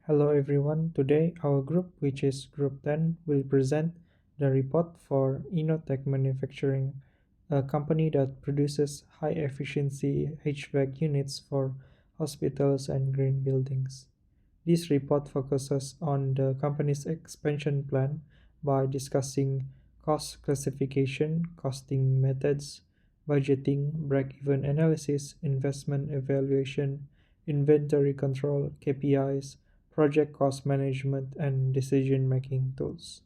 Hello everyone. Today our group, which is Group 10, will present the report for Inotech Manufacturing, a company that produces high efficiency HVAC units for hospitals and green buildings. This report focuses on the company's expansion plan by discussing cost classification, costing methods, budgeting, break-even analysis, investment evaluation, inventory control, KPIs, project cost management, and decision-making tools.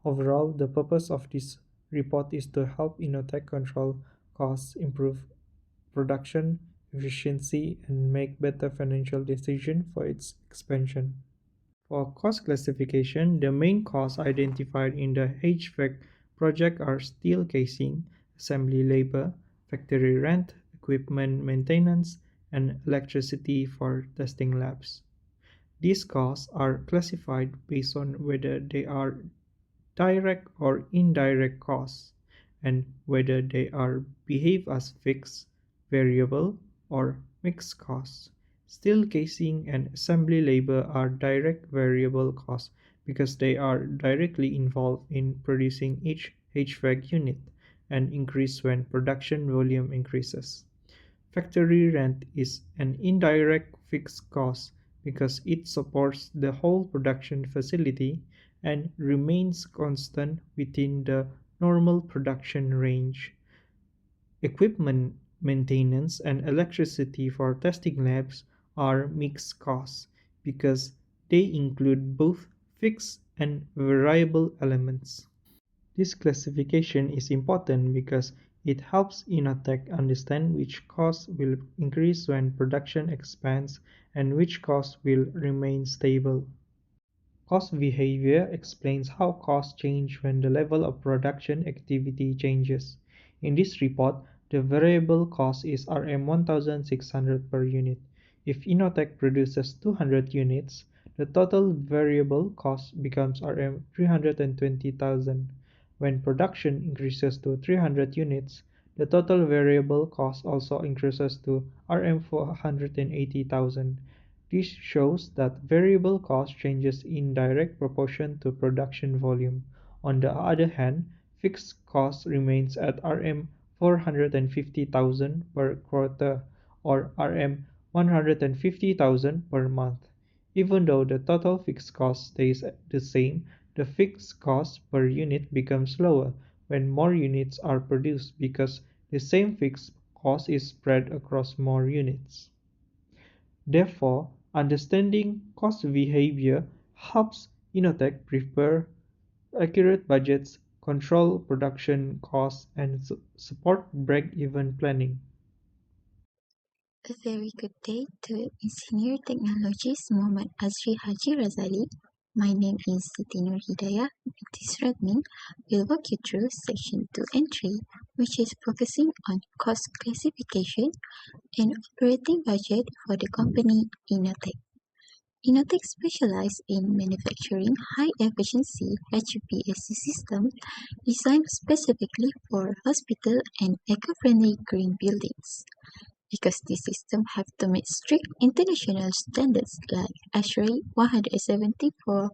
Overall, the purpose of this report is to help Inotech control costs, improve production efficiency, and make better financial decisions for its expansion. For cost classification, the main costs identified in the HVAC project are steel casing, assembly labor, factory rent, equipment maintenance, and electricity for testing labs. These costs are classified based on whether they are direct or indirect costs, and whether they are behave as fixed, variable, or mixed costs. Steel casing and assembly labor are direct variable costs because they are directly involved in producing each HVAC unit and increase when production volume increases. Factory rent is an indirect fixed cost because it supports the whole production facility and remains constant within the normal production range. Equipment maintenance and electricity for testing labs are mixed costs because they include both fixed and variable elements. This classification is important because it helps Inotech understand which costs will increase when production expands and which costs will remain stable. Cost behavior explains how costs change when the level of production activity changes. In this report, the variable cost is Rm 1600 per unit. If Inotech produces 200 units, the total variable cost becomes Rm 320,000. When production increases to 300 units, the total variable cost also increases to Rm 480,000. This shows that variable cost changes in direct proportion to production volume. On the other hand, fixed cost remains at Rm 450,000 per quarter or Rm 150,000 per month. Even though the total fixed cost stays the same, the fixed cost per unit becomes lower when more units are produced because the same fixed cost is spread across more units. Therefore, understanding cost behavior helps Inotech prepare accurate budgets, control production costs, and support break-even planning. A very good day to Engineer Technologies Muhammad Azri Haji Razali. My name is Siti Nur Hidayah. With this Radmin, we'll walk you through section 2 and 3, which is focusing on cost classification and operating budget for the company Inotech. Inotech specializes in manufacturing high-efficiency HVAC systems designed specifically for hospital and eco-friendly green buildings. Because these systems have to meet strict international standards like ASHRAE 170 for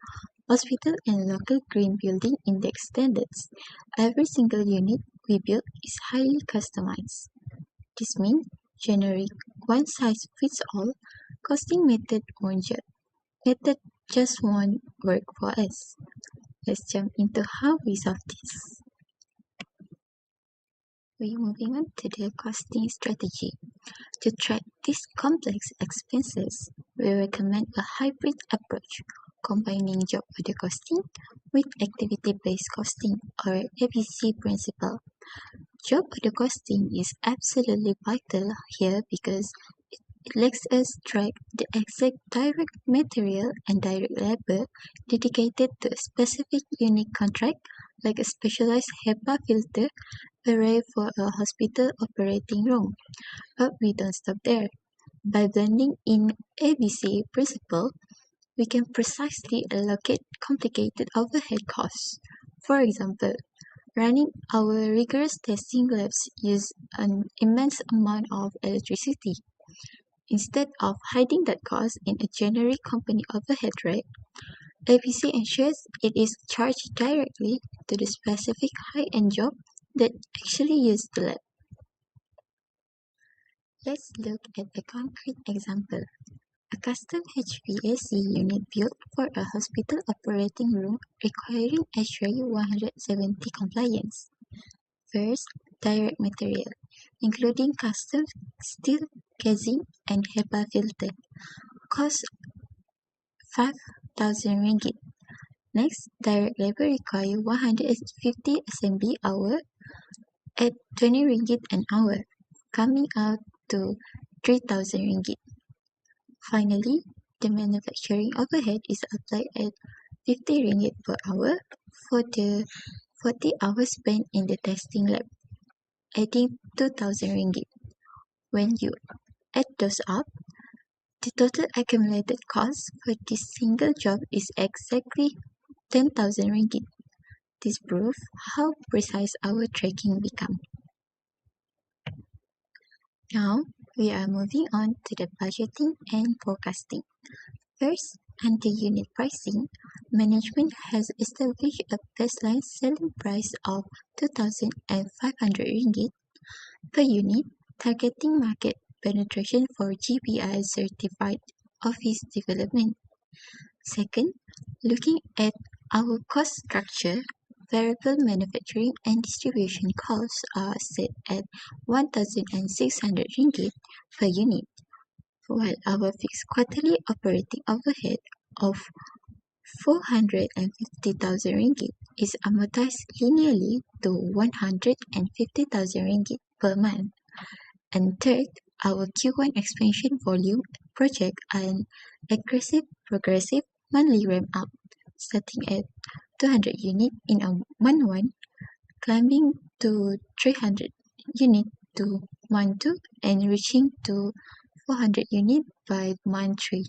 hospital and local green building index standards, every single unit we build is highly customized. This means generic one-size-fits-all costing method just won't work for us. Let's jump into how we solve this. We're moving on to the costing strategy. To track these complex expenses, we recommend a hybrid approach, combining job order costing with activity-based costing or ABC principle. Job order costing is absolutely vital here because it lets us track the exact direct material and direct labor dedicated to a specific unique contract, like a specialized HEPA filter array for a hospital operating room. But we don't stop there. By blending in ABC principle, we can precisely allocate complicated overhead costs. For example, running our rigorous testing labs use an immense amount of electricity. Instead of hiding that cost in a generic company overhead rate, ABC ensures it is charged directly to the specific high-end job that actually use the lab. Let's look at a concrete example. A custom HVAC unit built for a hospital operating room requiring ASHRAE 170 compliance. First, direct material, including custom steel casing and HEPA filter, cost 5,000 ringgit. Next, direct labor require 150 assembly hour at 20 ringgit an hour, coming out to 3,000 ringgit. Finally, the manufacturing overhead is applied at 50 ringgit per hour for the 40 hours spent in the testing lab, adding 2,000 ringgit. When you add those up, the total accumulated cost for this single job is exactly 10,000 ringgit. This proves how precise our tracking becomes. Now, we are moving on to the budgeting and forecasting. First, under unit pricing, management has established a baseline selling price of 2,500 ringgit per unit, targeting market penetration for GPI certified office development. Second, looking at our cost structure, variable manufacturing and distribution costs are set at 1,600 ringgit per unit, while our fixed quarterly operating overhead of 450,000 ringgit is amortized linearly to 150,000 ringgit per month. And third, our Q1 expansion volume project an aggressive progressive monthly ramp up, starting at 200 unit in a month 1, climbing to 300 unit to month 2, and reaching to 400 unit by month 3.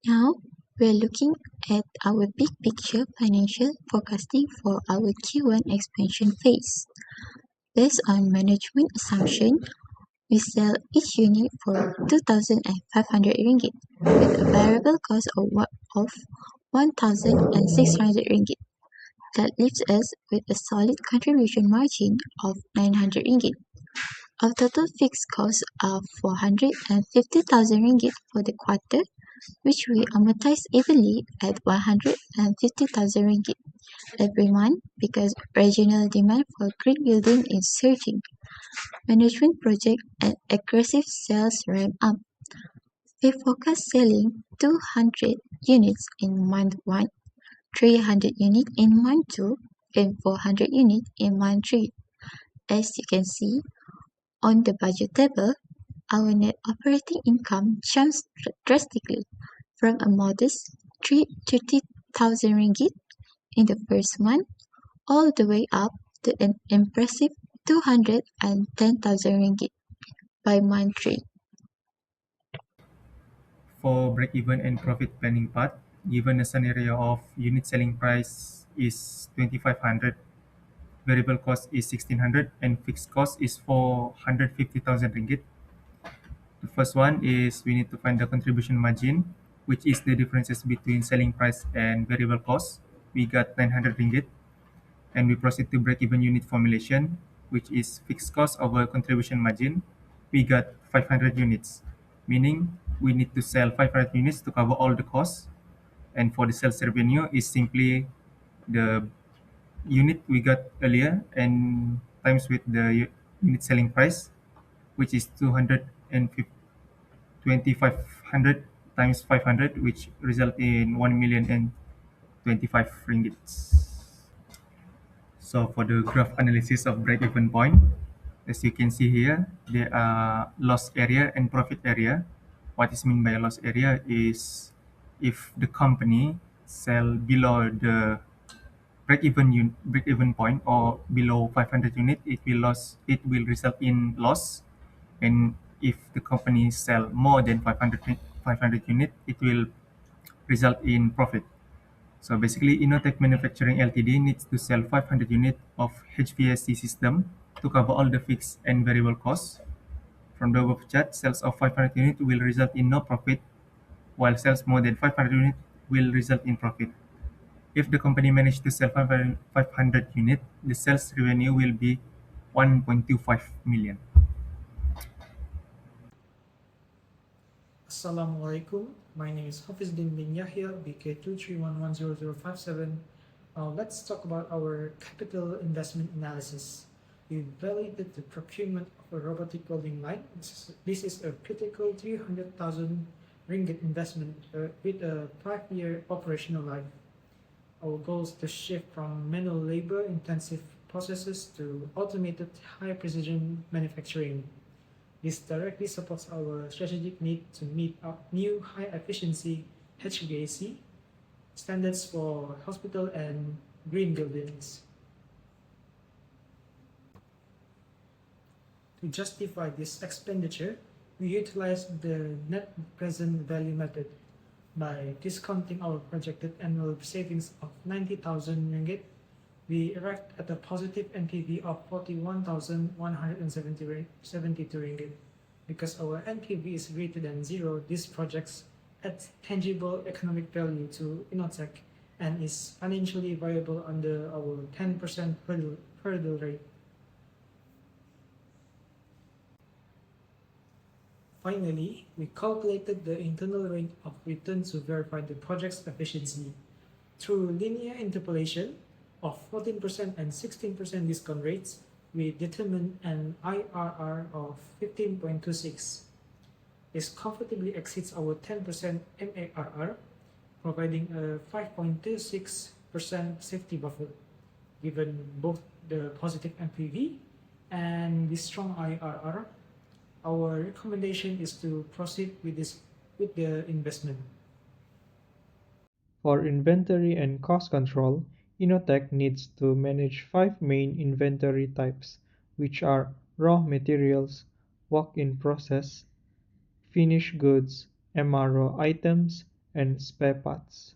Now, we're looking at our big picture financial forecasting for our Q1 expansion phase. Based on management assumption, we sell each unit for 2,500 ringgit with a variable cost of 1,600 ringgit. That leaves us with a solid contribution margin of 900 ringgit. Our total fixed costs are 450,000 ringgit for the quarter, which we amortize evenly at 150,000 ringgit every month because regional demand for green building is surging. Management project and aggressive sales ramp up. We forecast selling 200 units in month 1, 300 units in month 2, and 400 units in month 3. As you can see on the budget table, our net operating income jumps drastically from a modest 330,000 ringgit in the first month all the way up to an impressive 210,000 ringgit by month 3. For break-even and profit planning part, given a scenario of unit selling price is 2,500, variable cost is 1,600, and fixed cost is 450,000 ringgit. The first one is we need to find the contribution margin, which is the differences between selling price and variable cost. We got 900 ringgit, and we proceed to break-even unit formulation, which is fixed cost over contribution margin. We got 500 units, meaning we need to sell 500 units to cover all the costs. And for the sales revenue is simply the unit we got earlier and times with the unit selling price, which is 2,500 times 500, which result in 1,025,000 ringgits. So for the graph analysis of break-even point, as you can see here, there are loss area and profit area. What is meant by loss area is if the company sell below the break-even point or below 500 unit, it will result in loss. And if the company sell more than 500 unit, it will result in profit. So basically, Innotech Manufacturing Ltd needs to sell 500 units of HVAC system to cover all the fixed and variable costs. From the above chart, sales of 500 units will result in no profit, while sales more than 500 units will result in profit. If the company managed to sell 500 units, the sales revenue will be 1.25 million. Assalamualaikum. My name is Hafizdin bin Yahya, BK231100057. Let's talk about our capital investment analysis. We validated the procurement of a robotic welding line. This is a critical 300,000 ringgit investment with a 5-year operational life. Our goal is to shift from manual labor-intensive processes to automated high-precision manufacturing. This directly supports our strategic need to meet up new high-efficiency HVAC standards for hospital and green buildings. To justify this expenditure, we utilize the net present value method. By discounting our projected annual savings of 90,000 ringgit, we arrived at a positive NPV of 41,172 ringgit. Because our NPV is greater than zero, these projects add tangible economic value to Innotech and is financially viable under our 10% hurdle rate. Finally, we calculated the internal rate of return to verify the project's efficiency. Through linear interpolation of 14% and 16% discount rates, we determined an IRR of 15.26. This comfortably exceeds our 10% MARR, providing a 5.26% safety buffer. Given both the positive NPV and the strong IRR, our recommendation is to proceed with the investment. For inventory and cost control, Innotech needs to manage 5 main inventory types, which are raw materials, work in process, finished goods, MRO items, and spare parts.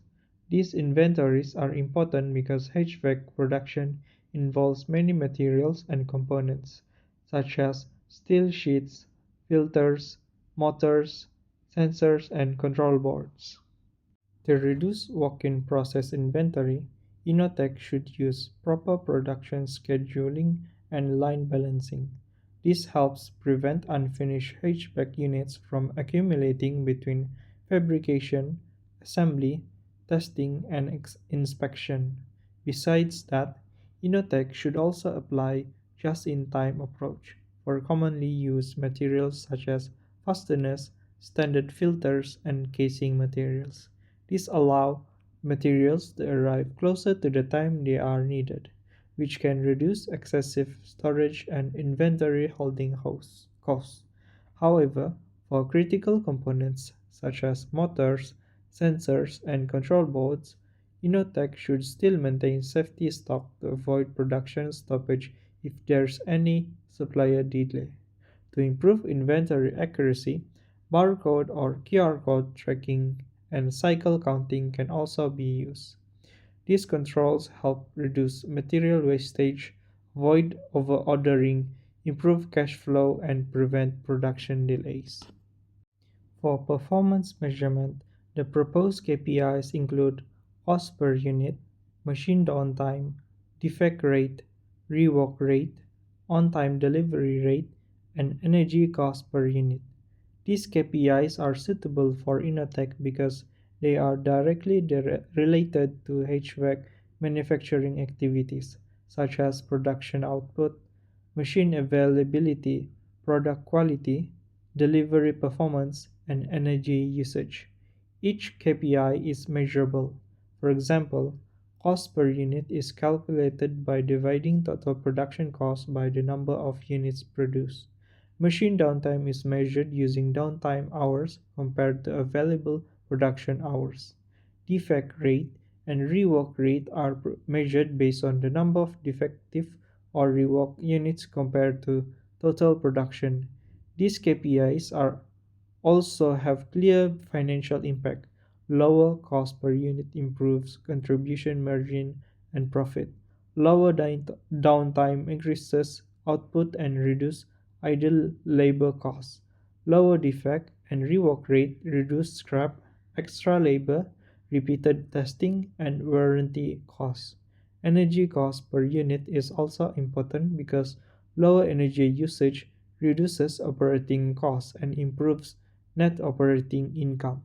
These inventories are important because HVAC production involves many materials and components, such as steel sheets, filters, motors, sensors, and control boards. To reduce work-in-process inventory, Innotech should use proper production scheduling and line balancing. This helps prevent unfinished HVAC units from accumulating between fabrication, assembly, testing, and inspection. Besides that, Innotech should also apply just-in-time approach for commonly used materials such as fasteners, standard filters, and casing materials. This allows materials to arrive closer to the time they are needed, which can reduce excessive storage and inventory holding costs. However, for critical components such as motors, sensors, and control boards, Innotech should still maintain safety stock to avoid production stoppage if there's any supplier delay. To improve inventory accuracy, barcode or QR code tracking and cycle counting can also be used. These controls help reduce material wastage, avoid over-ordering, improve cash flow, and prevent production delays. For performance measurement, the proposed KPIs include cost per unit, machine downtime, defect rate, rework rate, on-time delivery rate, and energy cost per unit. These KPIs are suitable for Innotech because they are directly related to HVAC manufacturing activities, such as production output, machine availability, product quality, delivery performance, and energy usage. Each KPI is measurable. For example, cost per unit is calculated by dividing total production cost by the number of units produced. Machine downtime is measured using downtime hours compared to available production hours. Defect rate and rework rate are measured based on the number of defective or rework units compared to total production. These KPIs are also have clear financial impact. Lower cost per unit improves contribution margin and profit. Lower downtime increases output and reduce idle labor costs. Lower defect and rework rate reduce scrap, extra labor, repeated testing, and warranty costs. Energy cost per unit is also important because lower energy usage reduces operating costs and improves net operating income.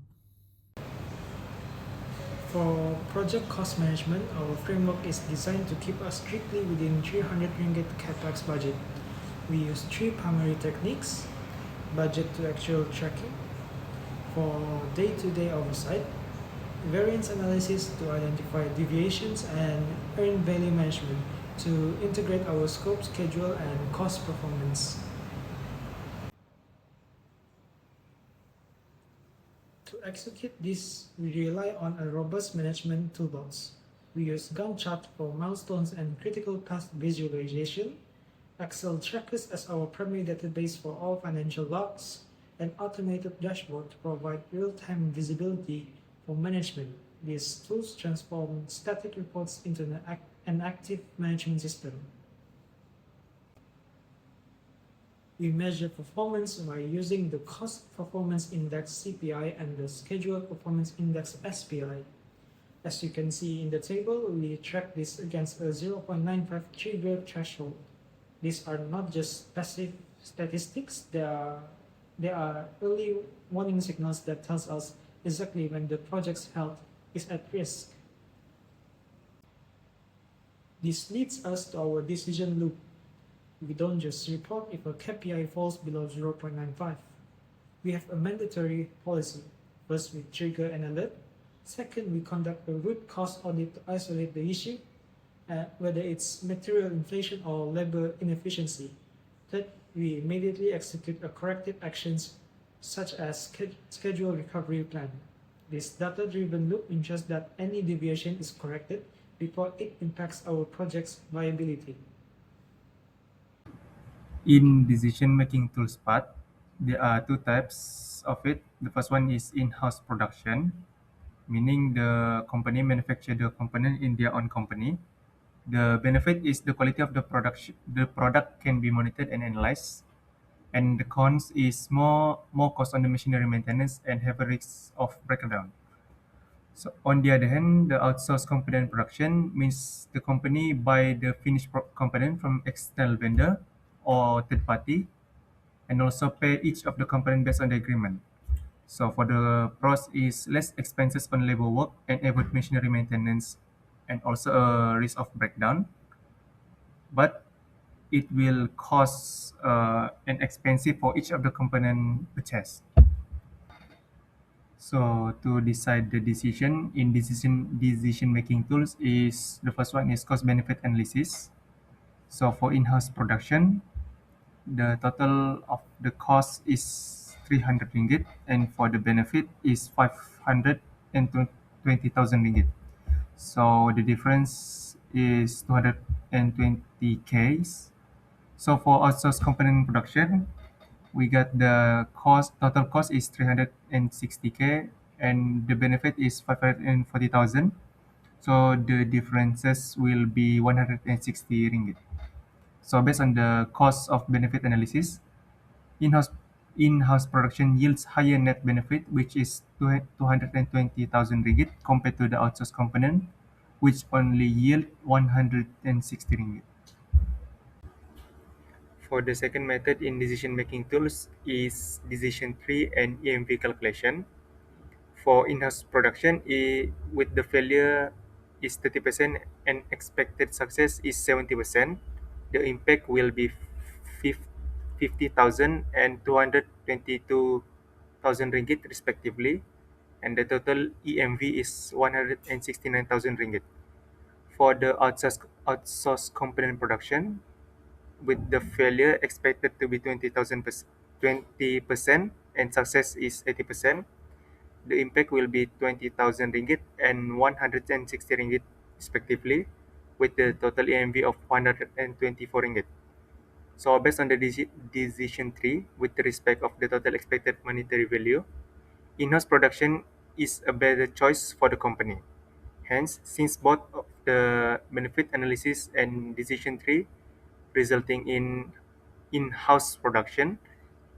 For project cost management, our framework is designed to keep us strictly within 300 ringgit capex budget. We use three primary techniques: budget to actual tracking for day-to-day oversight, variance analysis to identify deviations, and earned value management to integrate our scope, schedule, and cost performance. To execute this, we rely on a robust management toolbox. We use Gantt chart for milestones and critical path visualization, Excel trackers as our primary database for all financial logs, and automated dashboard to provide real-time visibility for management. These tools transform static reports into an active management system. We measure performance by using the Cost Performance Index (CPI) and the Schedule Performance Index (SPI). As you can see in the table, we track this against a 0.95 trigger threshold. These are not just passive statistics, they are early warning signals that tells us exactly when the project's health is at risk. This leads us to our decision loop. We don't just report if a KPI falls below 0.95. We have a mandatory policy. First, we trigger an alert. Second, we conduct a root cause audit to isolate the issue, whether it's material inflation or labor inefficiency. Third, we immediately execute a corrective actions such as schedule recovery plan. This data-driven loop ensures that any deviation is corrected before it impacts our project's viability. In decision-making tools part, there are two types of it. The first one is in-house production, meaning the company manufacture the component in their own company. The benefit is the quality of the production. The product can be monitored and analyzed, and the cons is more cost on the machinery maintenance and heavy risks of breakdown. So on the other hand, the outsourced component production means the company buy the finished component from external vendor or third party and also pay each of the component based on the agreement. So for the pros is less expenses on labor work and avoid machinery maintenance and also a risk of breakdown, but it will cost an expensive for each of the component purchase. So to decide the decision in decision making tools is the first one is cost benefit analysis. So for in-house production, the total of the cost is 300 ringgit and for the benefit is 520,000 ringgit. So the difference is 220 Ks. So for outsourced component production, we got the total cost is 360K and the benefit is 540,000. So the differences will be 160 ringgit. So based on the cost of benefit analysis, in-house in-house production yields higher net benefit, which is 220,000 ringgit compared to the outsourced component, which only yield 160 ringgit. For the second method in decision-making tools is decision tree and EMV calculation. For in-house production, with the failure is 30% and expected success is 70%, the impact will be 50,000 and 222,000 ringgit respectively, and the total EMV is 169,000 ringgit. For the outsourced component production, with the failure expected to be 20% and success is 80%, the impact will be 20,000 ringgit and 160 ringgit respectively, with the total EMV of 124 ringgit. So based on the decision tree with respect of the total expected monetary value, in-house production is a better choice for the company. Hence, since both of the benefit analysis and decision tree resulting in in-house production.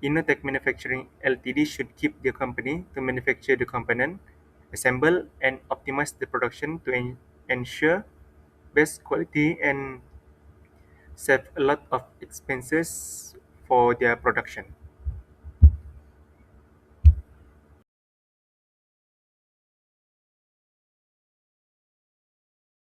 Innotech Manufacturing Ltd should keep the company to manufacture the component, assemble and optimize the production to ensure best quality and save a lot of expenses for their production.